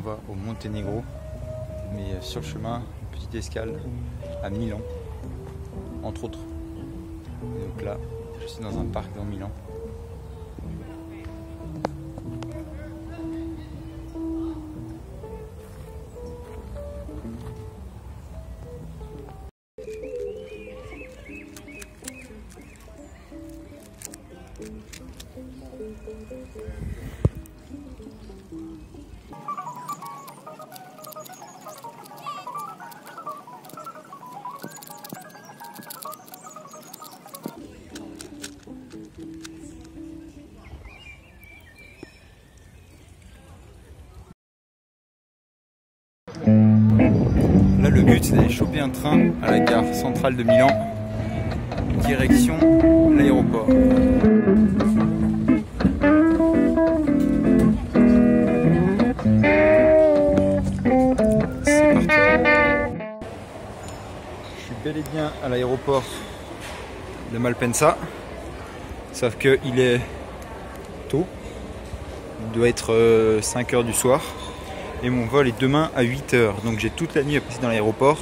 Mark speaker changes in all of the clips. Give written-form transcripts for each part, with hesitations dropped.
Speaker 1: va au Monténégro, mais sur le chemin, une petite escale à Milan, entre autres. Et donc là, je suis dans un parc dans Milan. Là, le but, c'est d'aller choper un train à la gare centrale de Milan, direction l'aéroport. C'est parti. Je suis bel et bien à l'aéroport de Malpensa, sauf qu'il est tôt, il doit être 5 h du soir. Et mon vol est demain à 8 h, donc j'ai toute la nuit à passer dans l'aéroport.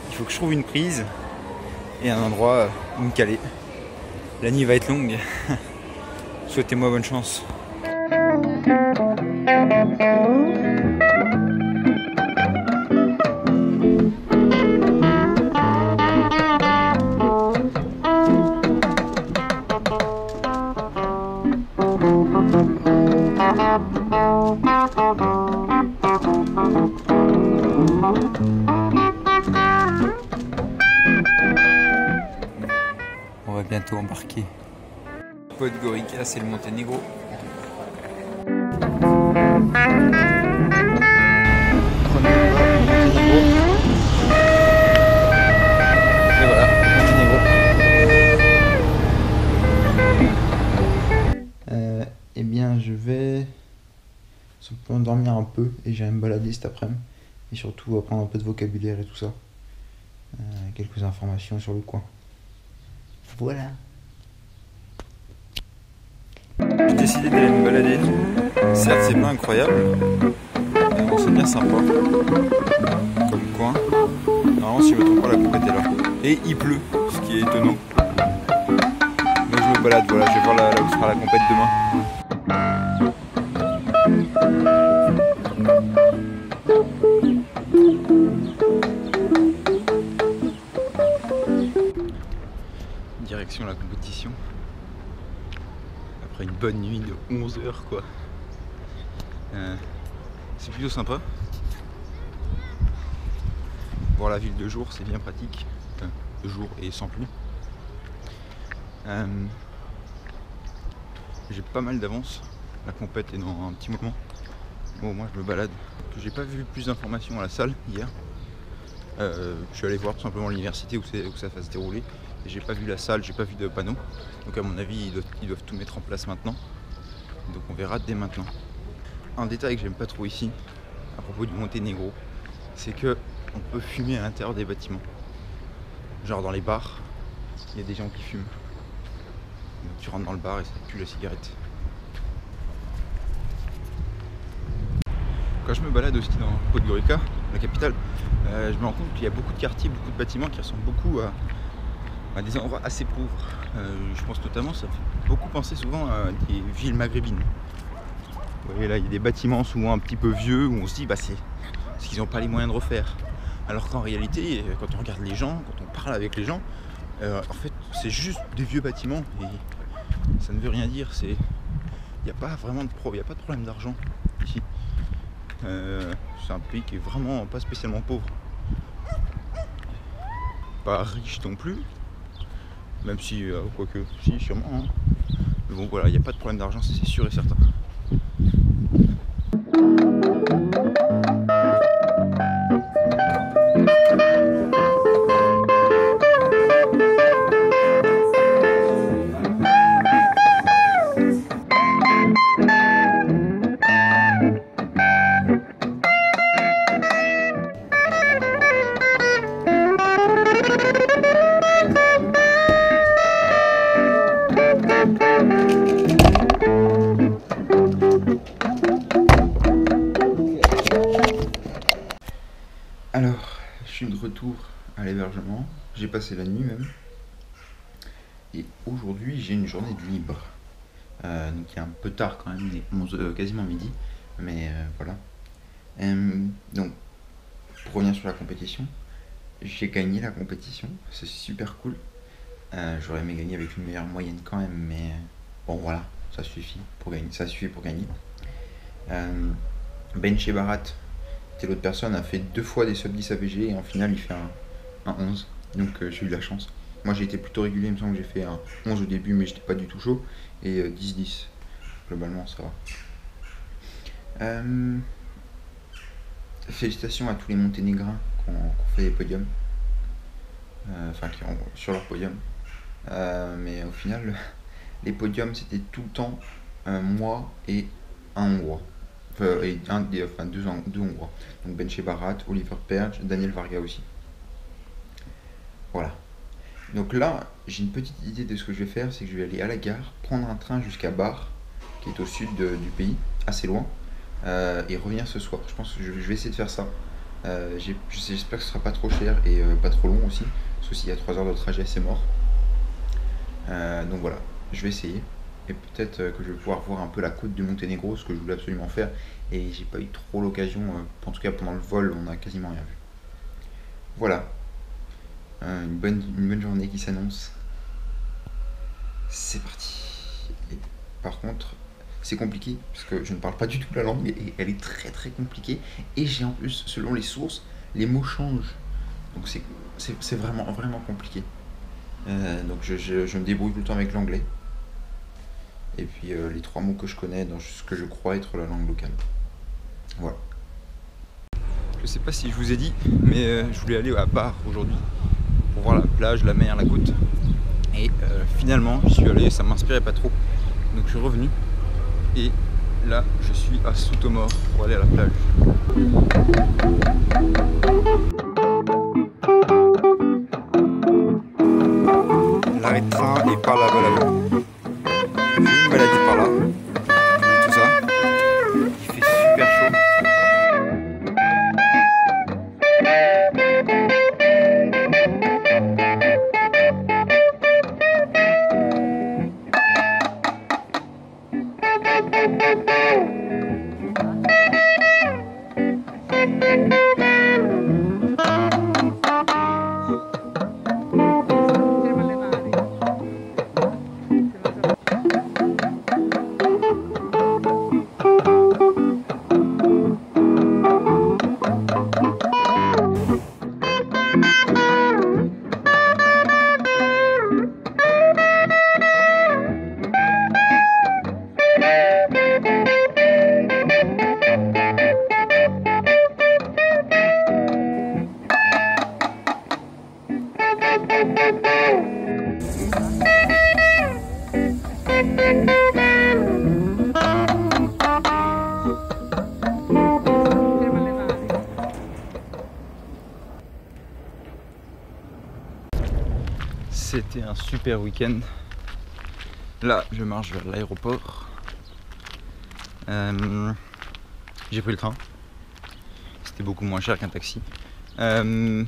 Speaker 1: Il faut que je trouve une prise et un endroit où me caler. La nuit va être longue. Souhaitez-moi bonne chance. On va bientôt embarquer. Podgorica, c'est le Monténégro. Prenez le Monténégro. Et voilà, Monténégro. Eh bien, je vais simplement dormir un peu et j'irai me balader cet après-midi. Et surtout apprendre un peu de vocabulaire et tout ça. Quelques informations sur le coin. Voilà. J'ai décidé d'aller me balader. Certes, c'est pas incroyable, mais bon, c'est bien sympa comme coin. Normalement, si je me trompe pas, la compète est là. Et il pleut, ce qui est étonnant. Mais je me balade, voilà, je vais voir là où sera la compète demain. Direction la compétition. Après une bonne nuit de 11 h quoi. C'est plutôt sympa. Voir la ville de jour, c'est bien pratique. De jour et sans pluie. J'ai pas mal d'avance. La compète est dans un petit moment. Bon, moi je me balade. J'ai pas vu plus d'informations à la salle hier. Je suis allé voir tout simplement l'université où ça va se dérouler. Et j'ai pas vu la salle, j'ai pas vu de panneau. Donc à mon avis, ils doivent tout mettre en place maintenant. Donc on verra dès maintenant. Un détail que j'aime pas trop ici, à propos du Monténégro, c'est que on peut fumer à l'intérieur des bâtiments. Genre dans les bars, il y a des gens qui fument. Donc tu rentres dans le bar et ça pue la cigarette. Quand je me balade aussi dans Podgorica, la capitale, je me rends compte qu'il y a beaucoup de quartiers, beaucoup de bâtiments qui ressemblent beaucoup à des endroits assez pauvres. Je pense notamment, ça fait beaucoup penser souvent à des villes maghrébines. Vous voyez là, il y a des bâtiments souvent un petit peu vieux où on se dit c'est parce qu'ils n'ont pas les moyens de refaire. Alors qu'en réalité, quand on regarde les gens, quand on parle avec les gens, en fait c'est juste des vieux bâtiments et ça ne veut rien dire. Il n'y a pas vraiment de problème d'argent ici. C'est un pays qui est vraiment pas spécialement pauvre. Pas riche non plus. Même si, quoique, si, sûrement. Hein. Mais bon, voilà, il n'y a pas de problème d'argent, c'est sûr et certain. retour à l'hébergement. J'ai passé la nuit même. Et aujourd'hui, j'ai une journée de libre. Donc il est un peu tard quand même, il est 11, quasiment midi. Mais voilà. Donc, pour revenir sur la compétition, j'ai gagné la compétition. C'est super cool. J'aurais aimé gagner avec une meilleure moyenne quand même. Mais bon, voilà, ça suffit pour gagner. Ça suffit pour gagner. Bench et Barat, c'était l'autre personne, a fait 2 fois des sub 10 APG et en finale il fait un 11. Donc j'ai eu de la chance. Moi j'ai été plutôt régulier, il me semble que j'ai fait un 11 au début mais j'étais pas du tout chaud. Et 10-10. Globalement ça va. Félicitations à tous les Monténégrins qui ont fait des podiums. Enfin qui ont sur leur podium. Mais au final les podiums c'était tout le temps moi et un Hongrois. Et deux Hongrois. Donc Benche Barat, Oliver Perge, Daniel Varga aussi. Voilà. Donc là, j'ai une petite idée de ce que je vais faire, c'est que je vais aller à la gare, prendre un train jusqu'à Bar, qui est au sud du pays, assez loin, et revenir ce soir. Je pense que je vais essayer de faire ça. J'espère que ce sera pas trop cher et pas trop long aussi, parce que s'il y a 3 heures de trajet, c'est mort. Donc voilà, je vais essayer. Et peut-être que je vais pouvoir voir un peu la côte du Monténégro, ce que je voulais absolument faire. Et j'ai pas eu trop l'occasion, en tout cas pendant le vol, on a quasiment rien vu. Voilà, une bonne journée qui s'annonce. C'est parti. Et par contre, c'est compliqué, parce que je ne parle pas du tout la langue, et elle est très très compliquée. Et j'ai en plus, selon les sources, les mots changent. Donc c'est vraiment compliqué. Donc je me débrouille tout le temps avec l'anglais. Et puis les 3 mots que je connais dans ce que je crois être la langue locale. Voilà. Je sais pas si je vous ai dit, mais je voulais aller à Bar aujourd'hui pour voir la plage, la mer, la côte. Et finalement, j'y suis allé, ça m'inspirait pas trop. Donc je suis revenu. Et là, je suis à Soutomor pour aller à la plage. L'arrêt de train est par là-bas. Je vais me balader par là, tout ça. Il fait super chaud. C'était un super week-end. Là, je marche vers l'aéroport. J'ai pris le train. C'était beaucoup moins cher qu'un taxi. Le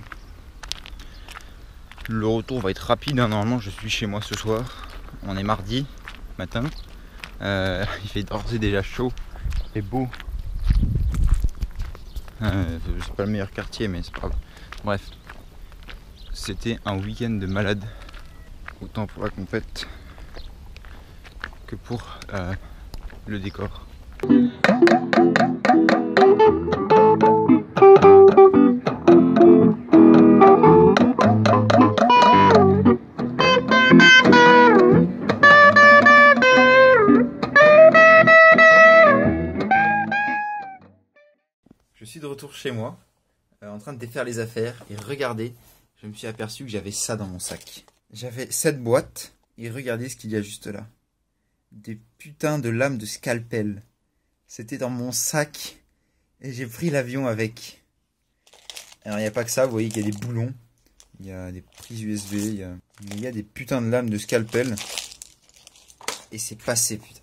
Speaker 1: retour va être rapide, hein. Normalement, je suis chez moi ce soir. On est mardi matin. Il fait d'ores et déjà chaud. C'est beau. C'est pas le meilleur quartier, mais c'est pas grave. Bref, c'était un week-end de malade. Autant pour la compète que pour le décor. Je suis de retour chez moi, en train de défaire les affaires, et regardez, je me suis aperçu que j'avais ça dans mon sac. J'avais cette boîte, et regardez ce qu'il y a juste là. Des putains de lames de scalpel. C'était dans mon sac, et j'ai pris l'avion avec. Alors il n'y a pas que ça, vous voyez qu'il y a des boulons, il y a des prises USB, il y a des putains de lames de scalpel. Et c'est passé, putain.